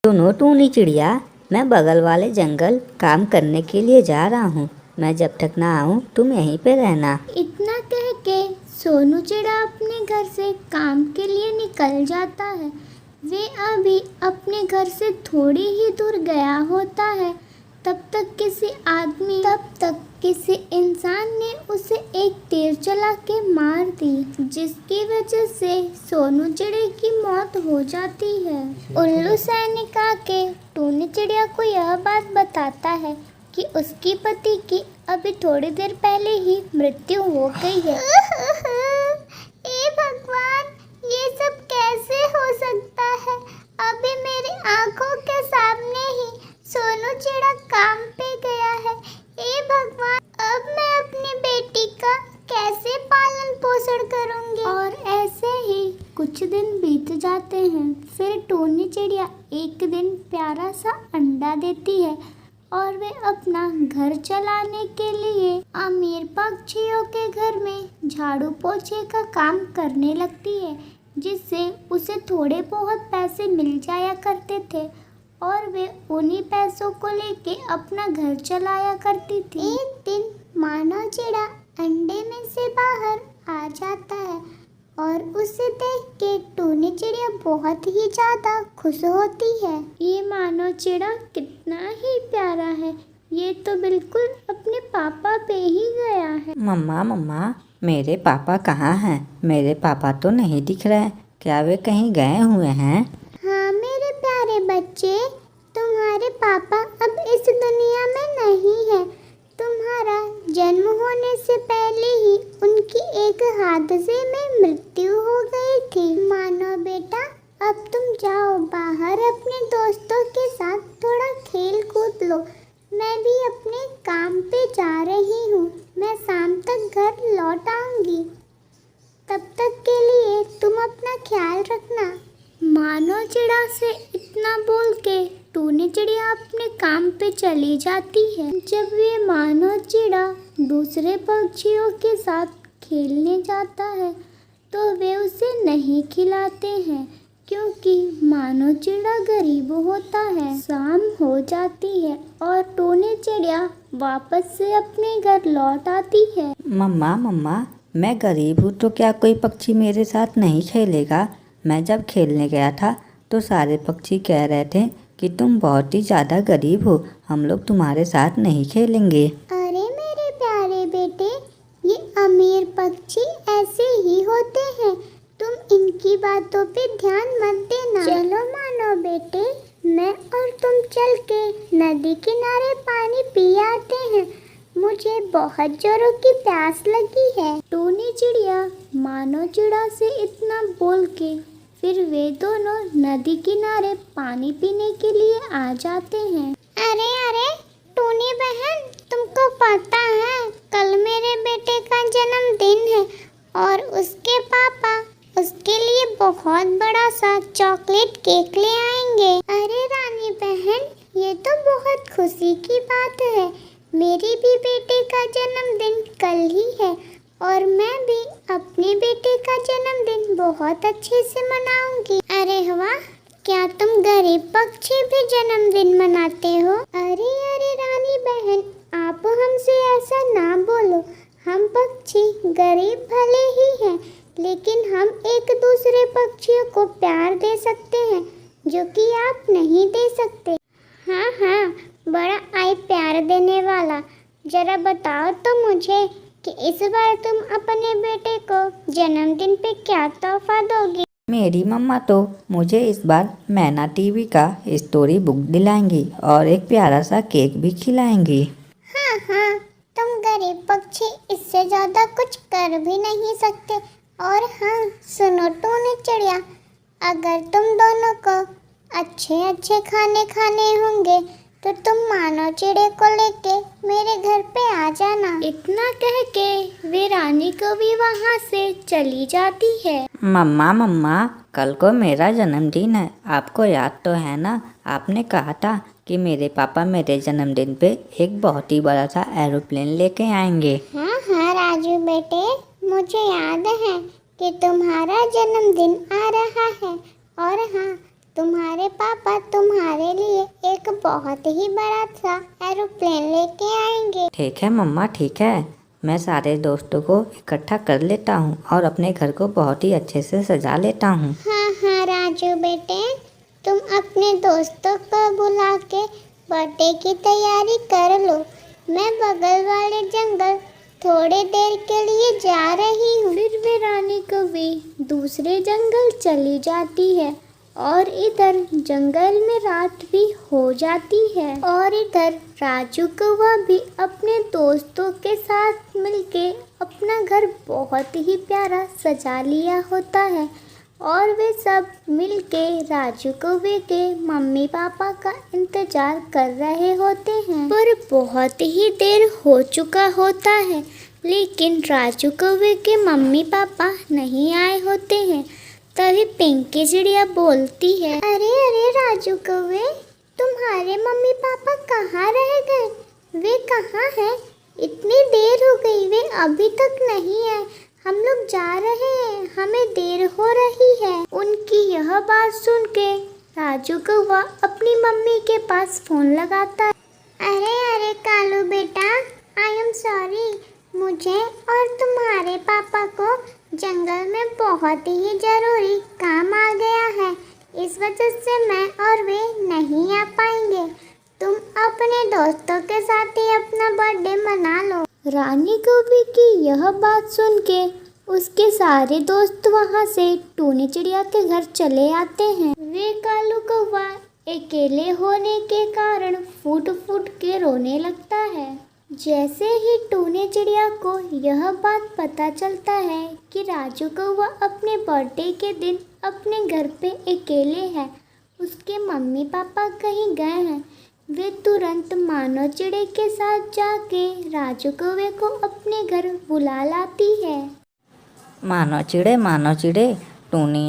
सुनो टूनी चिड़िया, मैं बगल वाले जंगल काम करने के लिए जा रहा हूँ। मैं जब तक ना आऊँ तुम यहीं पे रहना। इतना कह के सोनू चिड़ा अपने घर से काम के लिए निकल जाता है। वे अभी अपने घर से थोड़ी ही दूर गया होता है, तब तक किसी इंसान ने उसे एक तीर चला के मार दी, जिसकी वजह से सोनू चिड़े की मौत हो जाती है। उल्लू सैनिक आके टूनी चिड़िया को यह बात बताता है कि उसकी पति की अभी थोड़ी देर पहले ही मृत्यु हो गई है। ए भगवान, ये सब कैसे हो सकता है? अभी मेरी आंखों के सामने ही सोनू चिड़ा काम पे गया है। ए भगवान, अब मैं अपनी बेटी का कैसे पालन पोषण करूंगी? और ऐसे ही कुछ दिन बीत जाते हैं। फिर टूनी चिड़िया एक दिन प्यारा सा अंडा देती है और वे अपना घर चलाने के लिए अमीर पक्षियों के घर में झाड़ू पोछे का काम करने लगती है, जिससे उसे थोड़े बहुत पैसे मिल जाया करते थे और वे उन्हीं पैसों को लेके अपना घर चलाया करती थी। एक दिन मानव चिड़ा अंडे में से बाहर आ जाता है और उसे देख के टूनी चिड़िया बहुत ही ज्यादा खुश होती है। ये मानव चिड़ा कितना ही प्यारा है, ये तो बिल्कुल अपने पापा पे ही गया है। मम्मा मम्मा, मेरे पापा कहाँ हैं? मेरे पापा तो नहीं दिख रहे। क्या वे कहीं गए हुए हैं? हाँ मेरे प्यारे बच्चे, तुम्हारे पापा अब इस दुनिया में नहीं है। तुम्हारा जन्म होने से पहले ही उनकी एक हादसे में मृत्यु हो गई थी। मानो बेटा, अब तुम जाओ बाहर अपने दोस्तों के साथ थोड़ा खेल कूद लो। मैं भी अपने काम पे जा रही हूँ। मैं शाम तक घर लौट आऊंगी। तब तक के लिए तुम अपना ख्याल रखना। मानव चिड़ा से इतना बोल के टूनी चिड़िया अपने काम पे चली जाती है। जब वे मानव चिड़ा दूसरे पक्षियों के साथ खेलने जाता है तो वे उसे नहीं खिलाते हैं, क्योंकि मानव चिड़ा गरीब होता है। शाम हो जाती है और टूनी चिड़िया वापस से अपने घर लौट आती है। मम्मा मम्मा, मैं गरीब हूँ तो क्या कोई पक्षी मेरे साथ नहीं खेलेगा? मैं जब खेलने गया था तो सारे पक्षी कह रहे थे कि तुम बहुत ही ज़्यादा गरीब हो, हम लोग तुम्हारे साथ नहीं खेलेंगे। अरे मेरे प्यारे बेटे, ये अमीर पक्षी ऐसे ही होते हैं। तुम इनकी बातों पे ध्यान मत देना। चलो मानो बेटे, मैं और तुम चल के नदी किनारे पानी पी आते हैं। मुझे बहुत जोरों की प्यास लगी है। टूनी चिड़िया मानो चिड़ा से इतना बोल के फिर वे दोनों नदी किनारे पानी पीने के लिए आ जाते हैं। अरे अरे टूनी बहन, तुमको पता है कल मेरे बेटे का जन्मदिन है और उसके पापा उसके लिए बहुत बड़ा सा चॉकलेट केक ले आएंगे। अरे रानी बहन, ये तो बहुत खुशी की बात है। मेरी भी बेटे का जन्मदिन कल ही है और मैं भी अपने बेटे का जन्मदिन बहुत अच्छे से मनाऊंगी। अरे वाह, क्या तुम गरीब पक्षी भी जन्मदिन मनाते हो? अरे अरे रानी बहन, आप हमसे ऐसा ना बोलो। हम पक्षी गरीब भले ही हैं, लेकिन हम एक दूसरे पक्षियों को प्यार दे सकते हैं, जो कि आप नहीं दे सकते। हाँ हाँ, बड़ा आई प्यार देने वाला। जरा बताओ तो मुझे कि इस बार तुम अपने बेटे को जन्मदिन पे क्या तोहफा दोगी? मेरी मम्मा तो मुझे इस बार मैना टीवी का स्टोरी बुक दिलाएंगी और एक प्यारा सा केक भी खिलाएंगी। हाँ हाँ, तुम गरीब पक्षी इससे ज्यादा कुछ कर भी नहीं सकते। और हाँ सुनो टूनी चिड़िया, अगर तुम दोनों को अच्छे अच्छे खाने खाने होंगे तो तुम मानव चिड़े को लेके मेरे घर पे आ जाना। इतना कह के वे रानी को भी वहाँ से चली जाती है। मम्मा मम्मा, कल को मेरा जन्मदिन है, आपको याद तो है ना? आपने कहा था कि मेरे पापा मेरे जन्मदिन पे एक बहुत ही बड़ा सा एरोप्लेन लेके आएंगे। हाँ हाँ राजू बेटे, मुझे याद है कि तुम्हारा जन्मदिन आ रहा है और हाँ, तुम्हारे तुम्हारे पापा तुम्हारे लिए एक बहुत ही बड़ा सा एरोप्लेन लेके आएंगे। ठीक है मम्मा, ठीक है। मैं सारे दोस्तों को इकट्ठा कर लेता हूँ और अपने घर को बहुत ही अच्छे से सजा लेता हूँ। हाँ हाँ राजू बेटे, तुम अपने दोस्तों को बुला के बर्थडे की तैयारी कर लो। मैं बगल वाले जंगल थोड़े देर के लिए जा रही हूँ। फिर वे रानी कौवी दूसरे जंगल चली जाती है और इधर जंगल में रात भी हो जाती है और इधर राजू कौवा भी अपने दोस्तों के साथ मिलके अपना घर बहुत ही प्यारा सजा लिया होता है और वे सब मिलके राजू कौवे के मम्मी पापा का इंतजार कर रहे होते हैं। पर बहुत ही देर हो चुका होता है लेकिन राजू कौवे के मम्मी पापा नहीं आए होते हैं। तभी पिंकी चिड़िया बोलती है, अरे अरे राजू कौवे, तुम्हारे मम्मी पापा कहाँ रह गए? वे कहाँ हैं? इतनी देर हो गई, वे अभी तक नहीं आए। हम लोग जा रहे हैं, हमें देर हो रही है। उनकी यह बात सुन के राजू कौवा अपनी मम्मी के पास फोन लगाता है। अरे अरे कालू बेटा, आई एम सॉरी, मुझे और तुम्हारे पापा को जंगल में बहुत ही जरूरी काम आ गया है। इस वजह से मैं और वे नहीं आ पाएंगे। तुम अपने दोस्तों के साथ ही अपना बर्थडे मना लो। रानी कौवी की यह बात सुन के उसके सारे दोस्त वहाँ से टूनी चिड़िया के घर चले आते हैं। वे कालू कौवा अकेले होने के कारण फूट फूट के रोने लगता है। जैसे ही टूनी चिड़िया को यह बात पता चलता है कि राजू कौवा अपने बर्थडे के दिन अपने घर पे अकेले है, उसके मम्मी पापा कहीं गए हैं, वे तुरंत मानो चिड़े के साथ जाके राजू कौवे को अपने घर बुला लाती है। मानो चिड़े, टूनी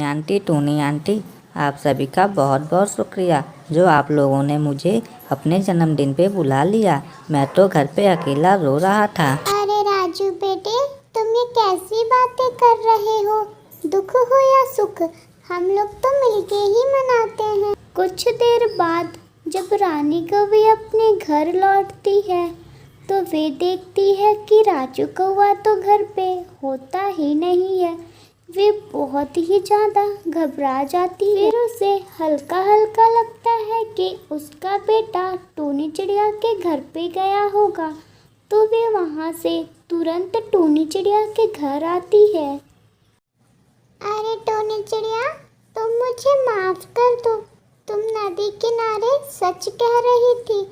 आंटी, आप सभी का बहुत बहुत शुक्रिया जो आप लोगों ने मुझे अपने जन्मदिन पे बुला लिया। मैं तो घर पे अकेला रो रहा था। अरे राजू बेटे, तुम ये कैसी बातें कर रहे हो? दुख हो या सुख, हम लोग तो मिलके ही मनाते हैं। कुछ देर बाद जब रानी कौवी अपने घर लौटती है तो वे देखती है कि राजू कौवा तो घर पे होता ही नहीं है। वे बहुत ही ज़्यादा घबरा जाती है। फिर उसे हल्का हल्का लगता है कि उसका बेटा टूनी चिड़िया के घर पे गया होगा, तो वे वहाँ से तुरंत टूनी चिड़िया के घर आती है। अरे टूनी चिड़िया, तुम मुझे माफ़ कर दो। तुम नदी किनारे सच कह रही थी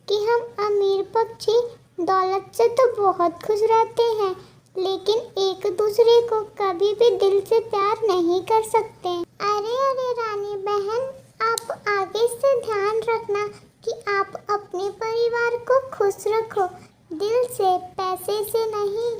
कि हम अमीर पक्षी दौलत से तो बहुत खुश रहते हैं, लेकिन एक दूसरे को कभी भी दिल से प्यार नहीं कर सकते। अरे अरे रानी बहन, आप आगे से ध्यान रखना कि आप अपने परिवार को खुश रखो, दिल से, पैसे से नहीं।